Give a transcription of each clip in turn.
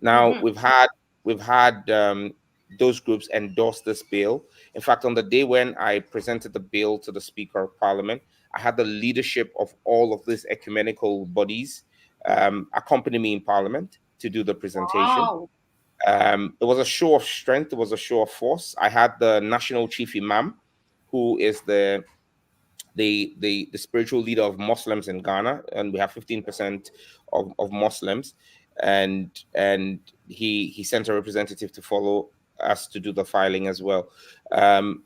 Now we've had those groups endorse this bill. In fact, on the day when I presented the bill to the Speaker of Parliament, I had the leadership of all of these ecumenical bodies accompany me in Parliament to do the presentation. Wow. It was a show of strength. It was a show of force. I had the national chief imam, who is the spiritual leader of Muslims in Ghana, and we have 15% of Muslims, and he sent a representative to follow us to do the filing as well. Um,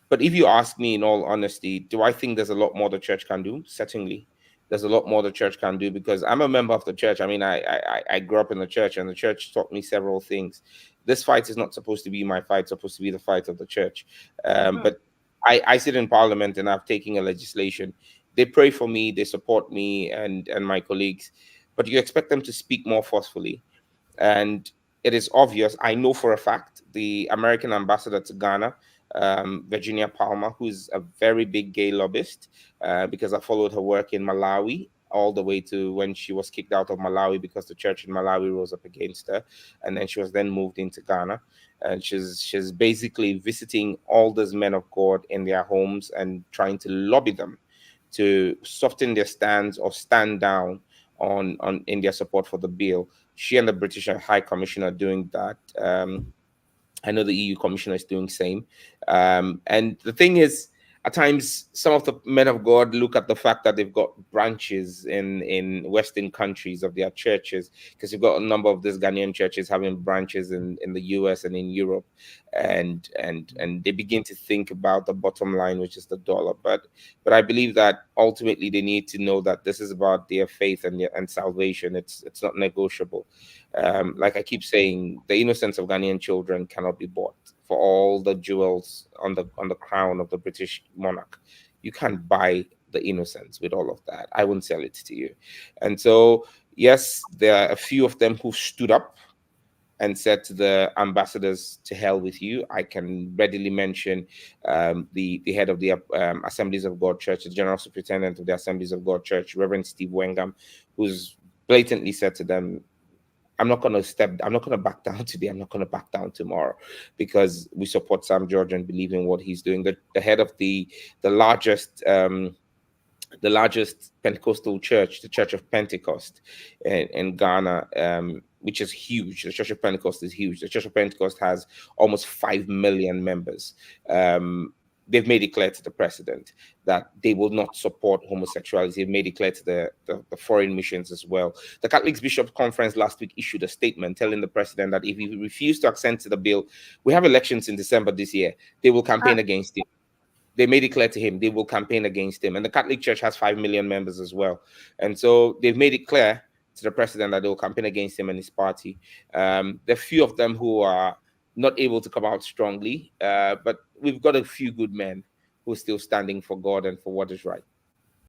but if you ask me, in all honesty, do I think there's a lot more the church can do? Certainly, there's a lot more the church can do, because I'm a member of the church. I mean, I grew up in the church, and the church taught me several things. This fight is not supposed to be my fight; it's supposed to be the fight of the church. But I sit in Parliament, and I've taken a legislation. They pray for me, they support me, and my colleagues, but you expect them to speak more forcefully. And it is obvious. I know for a fact the American ambassador to Ghana, Virginia Palmer, who's a very big gay lobbyist, because I followed her work in Malawi all the way to when she was kicked out of Malawi because the church in Malawi rose up against her, and then she was then moved into Ghana, and she's basically visiting all these men of God in their homes and trying to lobby them to soften their stance or stand down on in their support for the bill. She and the British High Commissioner are doing that. I know the EU Commissioner is doing same. And the thing is, at times, some of the men of God look at the fact that they've got branches in Western countries of their churches, because you've got a number of these Ghanaian churches having branches in the US and in Europe, and they begin to think about the bottom line, which is the dollar. But I believe that ultimately they need to know that this is about their faith and salvation. It's not negotiable. Like I keep saying, the innocence of Ghanaian children cannot be bought. For all the jewels on the crown of the British monarch, you can't buy the innocence with all of that. I wouldn't sell it to you. And so, yes, there are a few of them who stood up and said to the ambassadors, to hell with you. I can readily mention the head of the Assemblies of God Church, the general superintendent of the Assemblies of God Church, Reverend Steve Wengam, who's blatantly said to them, I'm not going to back down today. I'm not going to back down tomorrow, because we support Sam George and believe in what he's doing. The head of the largest Pentecostal church, the Church of Pentecost in Ghana, which is huge. The Church of Pentecost is huge. The Church of Pentecost has almost 5 million members. They've made it clear to the president that they will not support homosexuality. They've made it clear to the foreign missions as well. The Catholic Bishops' Conference last week issued a statement telling the president that if he refused to assent to the bill, we have elections in December this year, they will campaign against him. They made it clear to him they will campaign against him. And the Catholic Church has 5 million members as well. And so they've made it clear to the president that they will campaign against him and his party. There are few of them who are not able to come out strongly, but we've got a few good men who are still standing for God and for what is right.